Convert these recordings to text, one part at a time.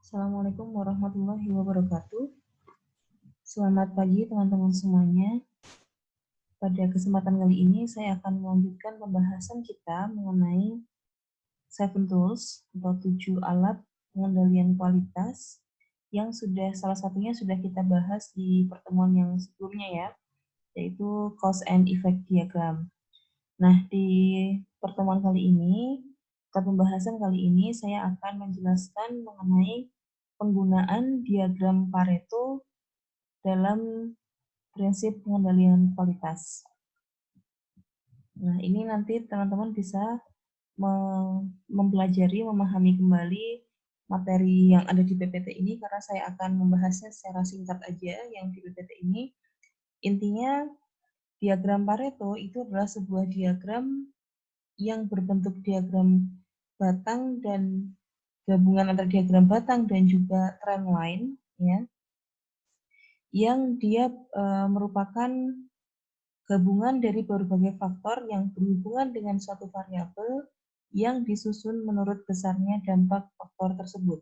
Assalamualaikum warahmatullahi wabarakatuh. Selamat pagi teman-teman semuanya. Pada kesempatan kali ini saya akan melanjutkan pembahasan kita mengenai 7 tools atau 7 alat pengendalian kualitas yang salah satunya sudah kita bahas di pertemuan yang sebelumnya ya, yaitu cause and effect diagram. Nah, di pertemuan kali ini atau pembahasan kali ini saya akan menjelaskan mengenai penggunaan diagram Pareto dalam prinsip pengendalian kualitas. Nah, ini nanti teman-teman bisa mempelajari, memahami kembali materi yang ada di PPT ini karena saya akan membahasnya secara singkat aja yang di PPT ini. Intinya, diagram Pareto itu adalah sebuah diagram yang berbentuk diagram batang dan gabungan antara diagram batang dan juga trend line, ya, yang dia merupakan gabungan dari berbagai faktor yang berhubungan dengan suatu variabel yang disusun menurut besarnya dampak faktor tersebut.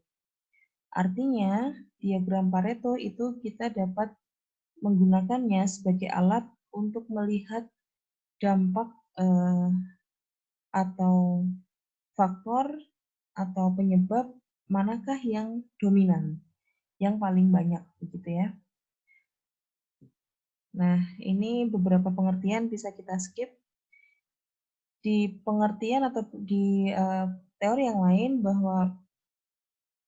Artinya, diagram Pareto itu kita dapat menggunakannya sebagai alat untuk melihat dampak atau faktor atau penyebab manakah yang dominan, yang paling banyak, begitu ya. Nah, ini beberapa pengertian bisa kita skip. Di pengertian atau di teori yang lain bahwa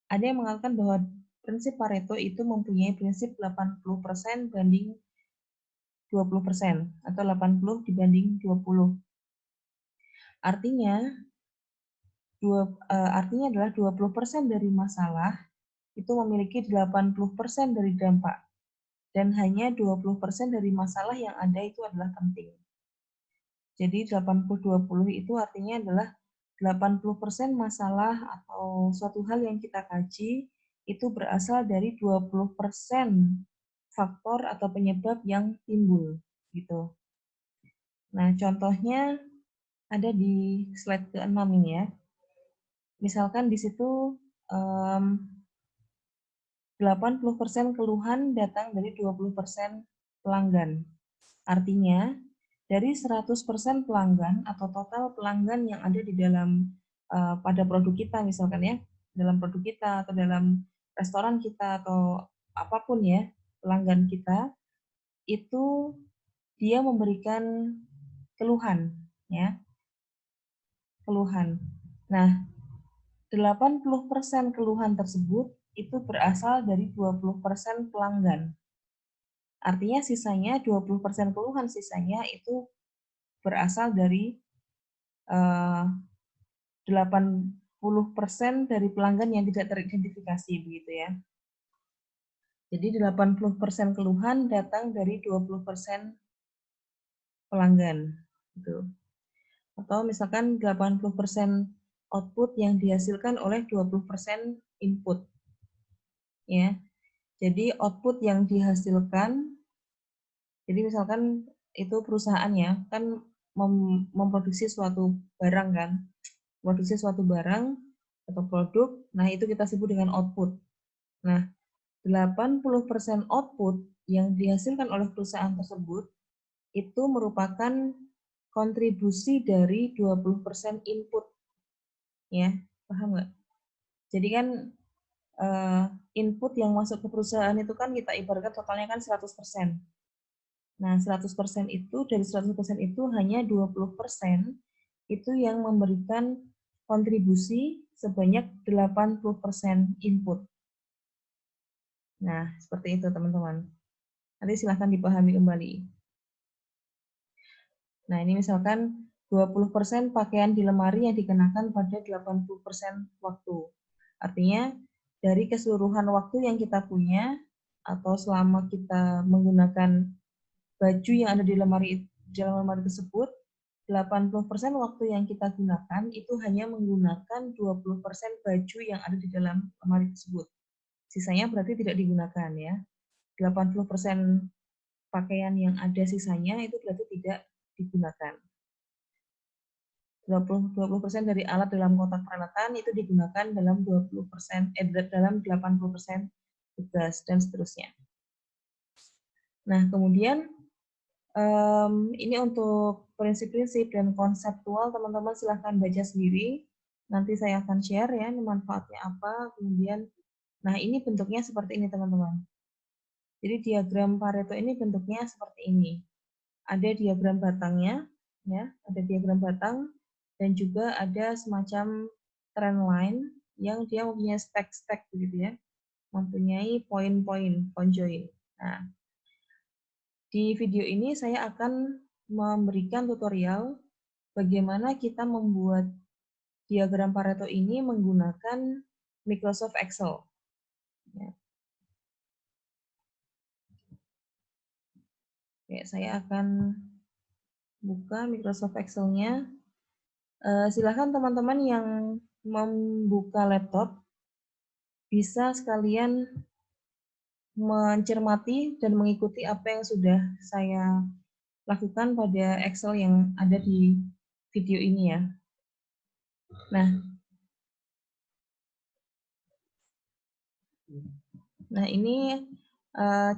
ada yang mengatakan bahwa prinsip Pareto itu mempunyai prinsip 80% banding 20% atau 80 dibanding 20. Artinya artinya adalah 20% dari masalah itu memiliki 80% dari dampak dan hanya 20% dari masalah yang ada itu adalah penting. Jadi 80-20 itu artinya adalah 80% masalah atau suatu hal yang kita kaji itu berasal dari 20% faktor atau penyebab yang timbul gitu. Nah, contohnya ada di slide ke-6 ini ya. Misalkan di situ 80% keluhan datang dari 20% pelanggan. Artinya, dari 100% pelanggan atau total pelanggan yang ada di dalam pada produk kita misalkan ya, dalam produk kita atau dalam restoran kita atau apapun ya, pelanggan kita, itu dia memberikan keluhan ya, keluhan. Nah, 80% keluhan tersebut itu berasal dari 20% pelanggan. Artinya sisanya 20% keluhan sisanya itu berasal dari 80% dari pelanggan yang tidak teridentifikasi begitu ya. Jadi 80% keluhan datang dari 20% pelanggan gitu. Atau misalkan 80% output yang dihasilkan oleh 20% input. Ya. Jadi output yang dihasilkan, jadi misalkan itu perusahaan ya, kan memproduksi suatu barang kan, produksi suatu barang atau produk, nah itu kita sebut dengan output. Nah, 80% output yang dihasilkan oleh perusahaan tersebut itu merupakan kontribusi dari 20% input. Ya, paham nggak? Jadi kan input yang masuk ke perusahaan itu kan kita ibaratkan totalnya kan 100%. Nah, 100% itu, dari 100% itu hanya 20% itu yang memberikan kontribusi sebanyak 80% input. Nah, seperti itu teman-teman. Nanti silahkan dipahami kembali. Nah, ini misalkan 20% pakaian di lemari yang dikenakan pada 80% waktu. Artinya, dari keseluruhan waktu yang kita punya, atau selama kita menggunakan baju yang ada di dalam lemari tersebut, 80% waktu yang kita gunakan itu hanya menggunakan 20% baju yang ada di dalam lemari tersebut. Sisanya berarti tidak digunakan ya. 80% pakaian yang ada sisanya itu berarti tidak digunakan. 20% dari alat dalam kotak peralatan itu digunakan dalam 20%, dalam 80% tugas, dan seterusnya. Nah, kemudian ini untuk prinsip-prinsip dan konseptual, teman-teman silahkan baca sendiri. Nanti saya akan share ya, manfaatnya apa, kemudian, nah ini bentuknya seperti ini teman-teman. Jadi diagram Pareto ini bentuknya seperti ini. Ada diagram batangnya, ya, ada diagram batang, dan juga ada semacam trend line yang dia mempunyai stack-stack begitu ya, mempunyai poin-poin, conjoin. Nah, di video ini saya akan memberikan tutorial bagaimana kita membuat diagram Pareto ini menggunakan Microsoft Excel. Ya. Oke, saya akan buka Microsoft Excel-nya. Silakan teman-teman yang membuka laptop bisa sekalian mencermati dan mengikuti apa yang sudah saya lakukan pada Excel yang ada di video ini ya. Nah ini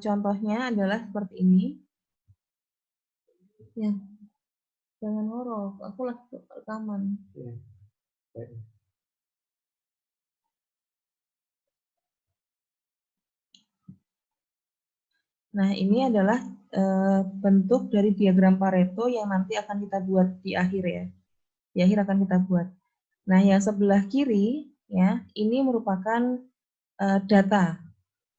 contohnya adalah seperti ini. Ya, jangan ngorok, aku lagi rekaman. Nah, ini adalah bentuk dari diagram Pareto yang nanti akan kita buat di akhir ya. Di akhir akan kita buat. Nah, yang sebelah kiri ya, ini merupakan data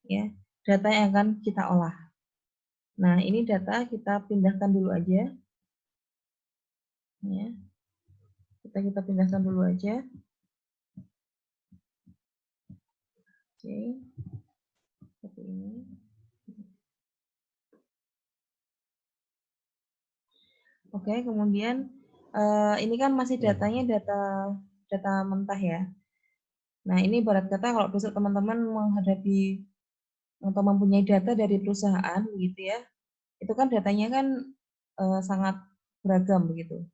ya. Data yang akan kita olah. Nah, ini data kita pindahkan dulu aja. Ya. Kita pindahkan dulu aja. Oke. Seperti ini. Oke, kemudian ini kan masih datanya data mentah ya. Nah, ini ibarat kata kalau besok teman-teman menghadapi atau mempunyai data dari perusahaan begitu ya, itu kan datanya kan sangat beragam begitu.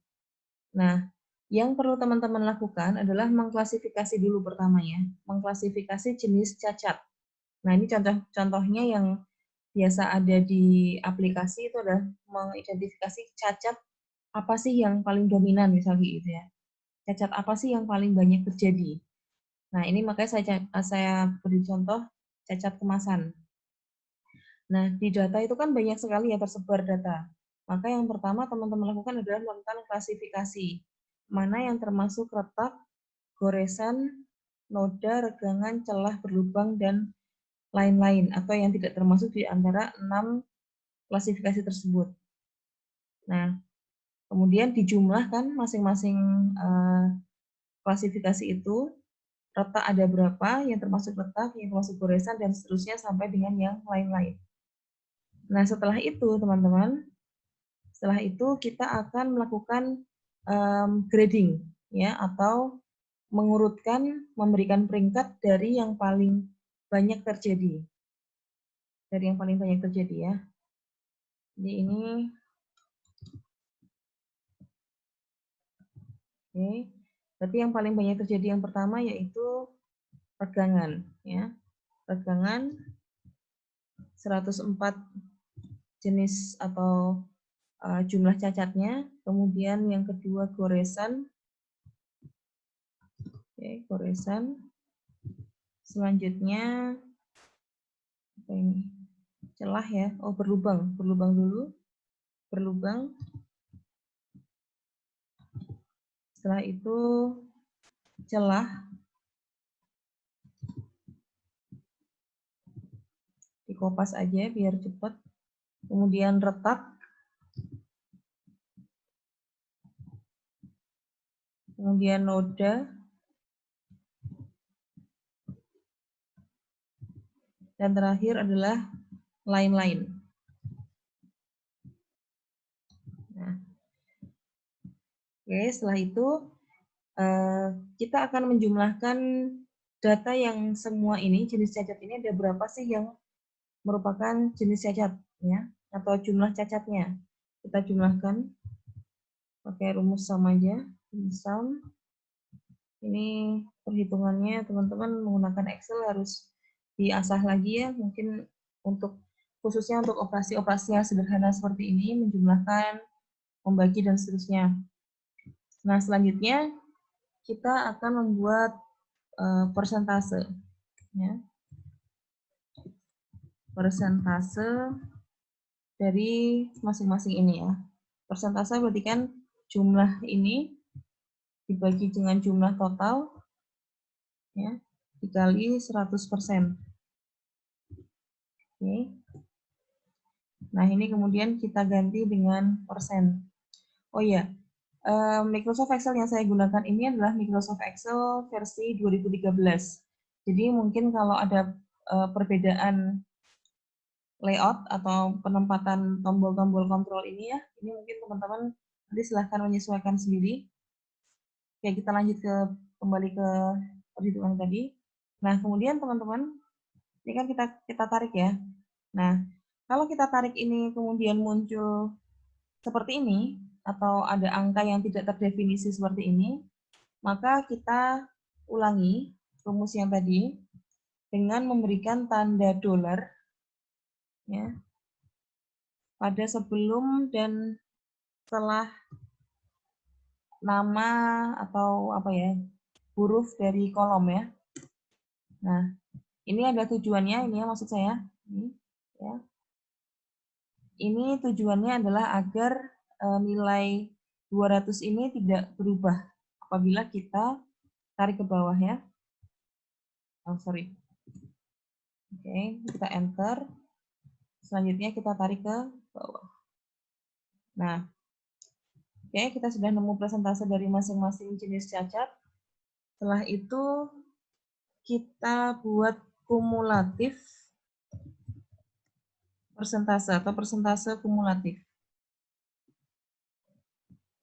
Nah, yang perlu teman-teman lakukan adalah mengklasifikasi dulu pertama ya, mengklasifikasi jenis cacat. Nah, ini contohnya yang biasa ada di aplikasi itu adalah mengidentifikasi cacat apa sih yang paling dominan misalnya gitu ya. Cacat apa sih yang paling banyak terjadi. Nah, ini makanya saya beri contoh cacat kemasan. Nah, di data itu kan banyak sekali ya tersebar data. Maka yang pertama teman-teman lakukan adalah melakukan klasifikasi. Mana yang termasuk retak, goresan, noda, regangan, celah, berlubang, dan lain-lain. Atau yang tidak termasuk di antara 6 klasifikasi tersebut. Nah, kemudian dijumlahkan masing-masing klasifikasi itu, retak ada berapa, yang termasuk retak, yang termasuk goresan, dan seterusnya sampai dengan yang lain-lain. Nah, setelah itu, teman-teman, setelah itu kita akan melakukan grading, ya, atau mengurutkan, memberikan peringkat dari yang paling banyak terjadi. Dari yang paling banyak terjadi, ya. Jadi ini, oke. Berarti yang paling banyak terjadi yang pertama yaitu regangan, ya. Regangan 104 jenis atau jumlah cacatnya. Kemudian yang kedua goresan. Oke, goresan. Selanjutnya apa ini? Celah ya. Oh, berlubang dulu. Berlubang. Setelah itu celah. Dikopas aja biar cepat. Kemudian retak. Kemudian noda. Dan terakhir adalah lain-lain. Nah, oke, setelah itu kita akan menjumlahkan data yang semua ini, jenis cacat ini ada berapa sih yang merupakan jenis cacat, ya, atau jumlah cacatnya. Kita jumlahkan pakai rumus sama aja, Sum. Ini perhitungannya teman-teman menggunakan Excel harus diasah lagi ya, mungkin untuk khususnya untuk operasi-operasi yang sederhana seperti ini, menjumlahkan, membagi, dan seterusnya. Nah, selanjutnya kita akan membuat persentase. Ya. Persentase dari masing-masing ini ya. Persentase berarti kan jumlah ini dibagi dengan jumlah total ya, dikali 100%. Oke. Nah, ini kemudian kita ganti dengan persen. Oh iya, Microsoft Excel yang saya gunakan ini adalah Microsoft Excel versi 2013. Jadi mungkin kalau ada perbedaan layout atau penempatan tombol-tombol kontrol ini ya, ini mungkin teman-teman nanti silahkan menyesuaikan sendiri. Oke, kita lanjut kembali ke perhitungan tadi. Nah, kemudian teman-teman, ini kan kita tarik ya. Nah, kalau kita tarik ini kemudian muncul seperti ini, atau ada angka yang tidak terdefinisi seperti ini, maka kita ulangi rumus yang tadi dengan memberikan tanda dolar ya, pada sebelum dan setelah nama atau apa ya, huruf dari kolom ya. Nah, ini ada tujuannya, ini ya maksud saya. Ini, ya. Ini tujuannya adalah agar nilai 200 ini tidak berubah apabila kita tarik ke bawah ya. Oh, sorry. Oke, kita enter. Selanjutnya kita tarik ke bawah. Nah, oke, kita sudah nemu persentase dari masing-masing jenis cacat. Setelah itu, kita buat kumulatif persentase atau persentase kumulatif.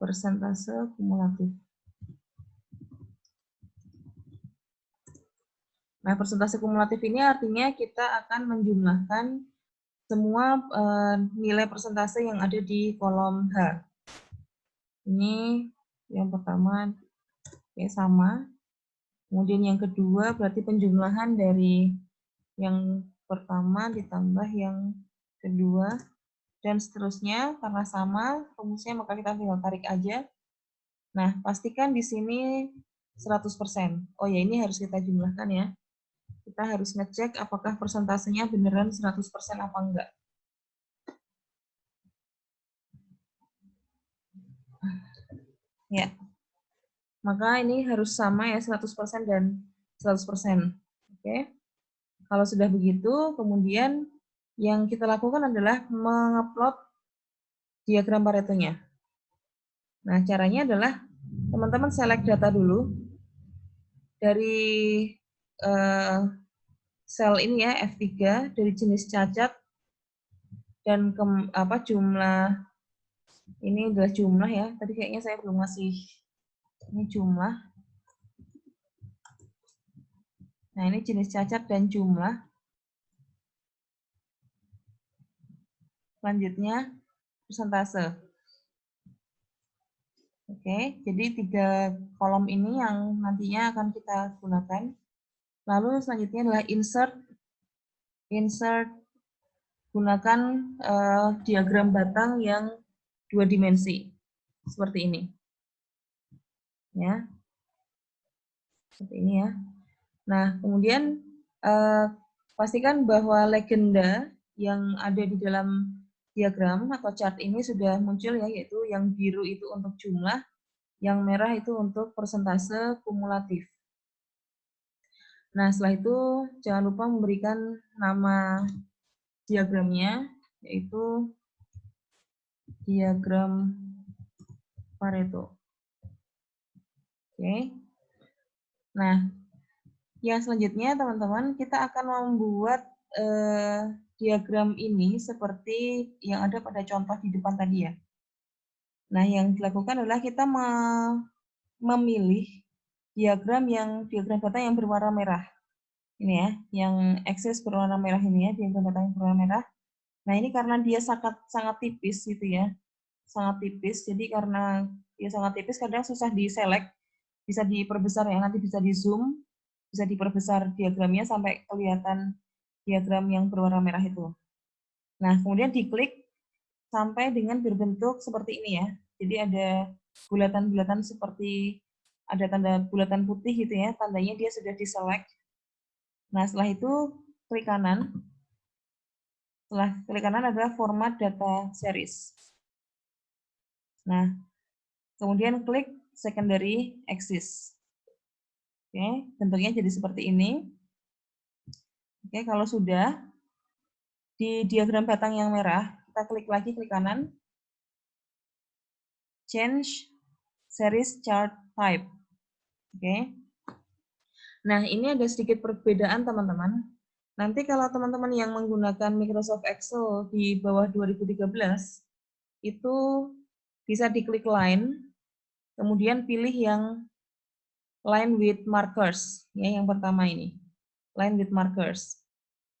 Persentase kumulatif. Nah, persentase kumulatif ini artinya kita akan menjumlahkan semua nilai persentase yang ada di kolom H. Ini yang pertama, oke, sama. Kemudian yang kedua berarti penjumlahan dari yang pertama ditambah yang kedua, dan seterusnya karena sama rumusnya maka kita tinggal tarik aja. Nah, pastikan di sini 100%. Oh ya, ini harus kita jumlahkan ya. Kita harus ngecek apakah persentasenya beneran 100% apa enggak. Ya. Maka ini harus sama ya, 100% dan 100%. Oke. Kalau sudah begitu, kemudian yang kita lakukan adalah mengupload diagram Paretonya. Nah, caranya adalah teman-teman select data dulu dari sel ini ya, F3, dari jenis cacat dan jumlah, ini adalah jumlah ya. Tadi kayaknya saya belum ngasih, ini jumlah. Nah, ini jenis cacat dan jumlah. Selanjutnya, persentase. Oke, jadi 3 kolom ini yang nantinya akan kita gunakan. Lalu selanjutnya adalah insert. Insert, gunakan diagram batang yang 2 dimensi. Seperti ini. Ya. Seperti ini ya. Nah, kemudian pastikan bahwa legenda yang ada di dalam diagram atau chart ini sudah muncul ya, yaitu yang biru itu untuk jumlah, yang merah itu untuk persentase kumulatif. Nah, setelah itu jangan lupa memberikan nama diagramnya, yaitu diagram Pareto. Oke. Nah, yang selanjutnya teman-teman, kita akan membuat diagram ini seperti yang ada pada contoh di depan tadi ya. Nah, yang dilakukan adalah kita memilih diagram data yang berwarna merah. Ini ya, yang akses berwarna merah ini ya, diagram data yang berwarna merah. Nah, ini karena dia sangat tipis gitu ya. Sangat tipis, jadi karena dia sangat tipis, kadang susah di-select, bisa diperbesar ya, nanti bisa di-zoom, bisa diperbesar diagramnya sampai kelihatan diagram yang berwarna merah itu. Nah, kemudian diklik sampai dengan berbentuk seperti ini ya. Jadi ada bulatan-bulatan seperti ada tanda bulatan putih gitu ya, tandanya dia sudah di-select. Nah, setelah itu klik kanan. Setelah klik kanan adalah format data series. Nah, kemudian klik secondary axis. Oke, bentuknya jadi seperti ini. Oke, kalau sudah, di diagram batang yang merah, kita klik lagi, klik kanan. Change series chart type. Oke. Nah, ini ada sedikit perbedaan, teman-teman. Nanti kalau teman-teman yang menggunakan Microsoft Excel di bawah 2013, itu bisa diklik line, kemudian pilih yang line with markers, ya yang pertama ini, line with markers.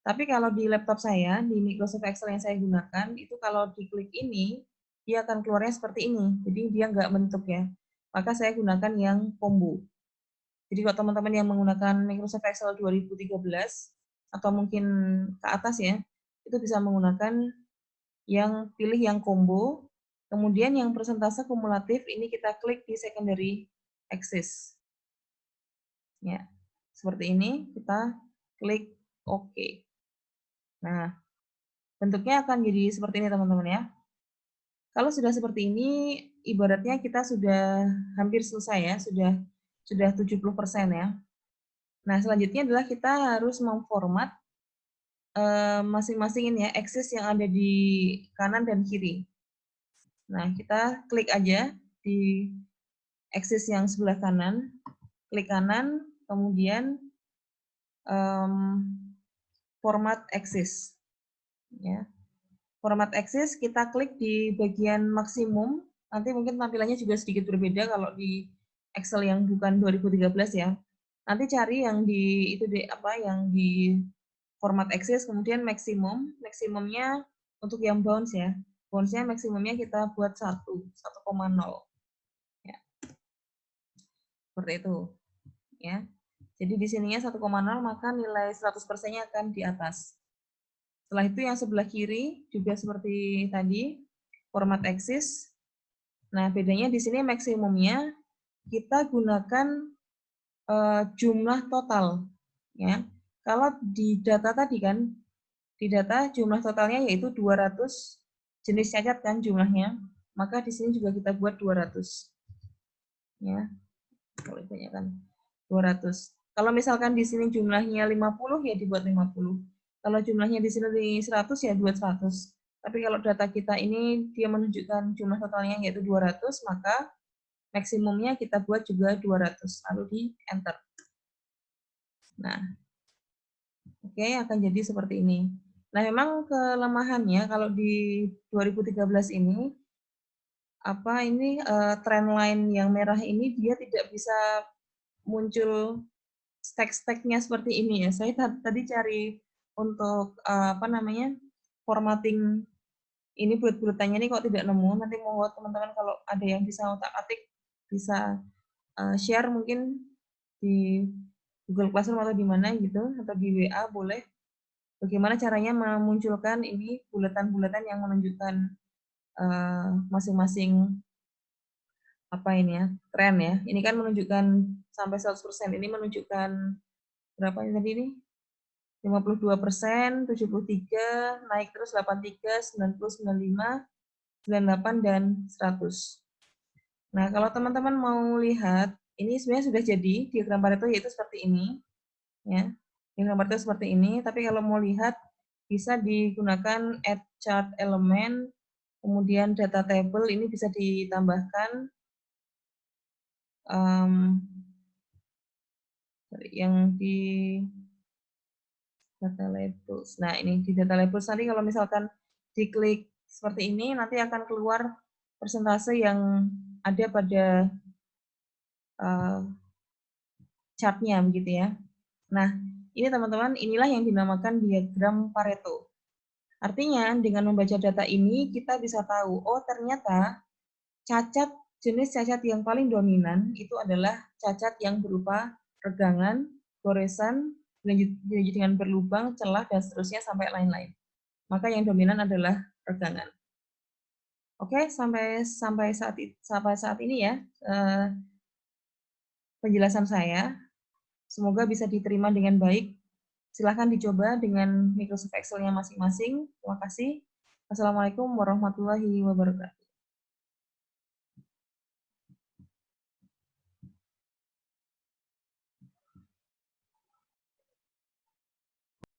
Tapi kalau di laptop saya, di Microsoft Excel yang saya gunakan, itu kalau diklik ini, dia akan keluarnya seperti ini. Jadi dia nggak bentuk ya. Maka saya gunakan yang combo. Jadi kalau teman-teman yang menggunakan Microsoft Excel 2013, atau mungkin ke atas ya, itu bisa menggunakan yang pilih yang combo, kemudian yang persentase kumulatif ini kita klik di secondary axis. Ya, seperti ini kita klik OK. Nah, bentuknya akan jadi seperti ini teman-teman ya. Kalau sudah seperti ini, ibaratnya kita sudah hampir selesai ya, sudah 70% ya. Nah, selanjutnya adalah kita harus memformat masing-masing ini ya, axis yang ada di kanan dan kiri. Nah, kita klik aja di axis yang sebelah kanan, klik kanan, kemudian format axis. Ya. Format axis kita klik di bagian maksimum, nanti mungkin tampilannya juga sedikit berbeda kalau di Excel yang bukan 2013 ya. Nanti cari yang di itu di apa yang di format axis, kemudian maksimum, maksimumnya untuk yang bounce ya. Bounce-nya maksimumnya kita buat 1,0. Ya. Seperti itu. Ya. Jadi di sininya 1,0 maka nilai 100%-nya akan di atas. Setelah itu yang sebelah kiri juga seperti tadi, format axis. Nah, bedanya di sini maksimumnya kita gunakan jumlah total. Ya. Kalau di data tadi kan, di data jumlah totalnya yaitu 200 jenis cacat kan jumlahnya, maka di sini juga kita buat 200. Ya, kalau kan 200. Kalau misalkan di sini jumlahnya 50 ya dibuat 50. Kalau jumlahnya di sini 100 ya buat 100. Tapi kalau data kita ini dia menunjukkan jumlah totalnya yaitu 200, maka maksimumnya kita buat juga 200, lalu di enter. Nah, oke, akan jadi seperti ini. Nah, memang kelemahannya kalau di 2013 ini, trend line yang merah ini dia tidak bisa muncul stack-stacknya seperti ini ya. Saya tadi cari untuk formatting ini bulet-buletannya ini kok tidak nemu. Nanti mau teman-teman kalau ada yang bisa otak-atik bisa share mungkin di Google Classroom atau di mana gitu, atau di WA boleh. Bagaimana caranya memunculkan ini bulatan-bulatan yang menunjukkan masing-masing tren ya. Ini kan menunjukkan sampai 100%. Ini menunjukkan berapa ini tadi ini? 52%, 73, naik terus 83, 90, 95, 98 dan 100. Nah, kalau teman-teman mau lihat, ini sebenarnya sudah jadi diagram Pareto yaitu seperti ini, ya. Diagram Pareto seperti ini, tapi kalau mau lihat bisa digunakan add chart element, kemudian data table ini bisa ditambahkan yang di data labels. Nah, ini di data labels nanti kalau misalkan diklik seperti ini, nanti akan keluar persentase yang ada pada chartnya begitu ya. Nah, ini teman-teman, inilah yang dinamakan diagram Pareto. Artinya, dengan membaca data ini, kita bisa tahu, oh ternyata cacat jenis cacat yang paling dominan itu adalah cacat yang berupa regangan, goresan, dilanjut dengan berlubang, celah, dan seterusnya sampai lain-lain. Maka yang dominan adalah regangan. Oke, sampai saat ini ya penjelasan saya. Semoga bisa diterima dengan baik. Silahkan dicoba dengan Microsoft Excel-nya masing-masing. Terima kasih. Wassalamualaikum warahmatullahi wabarakatuh.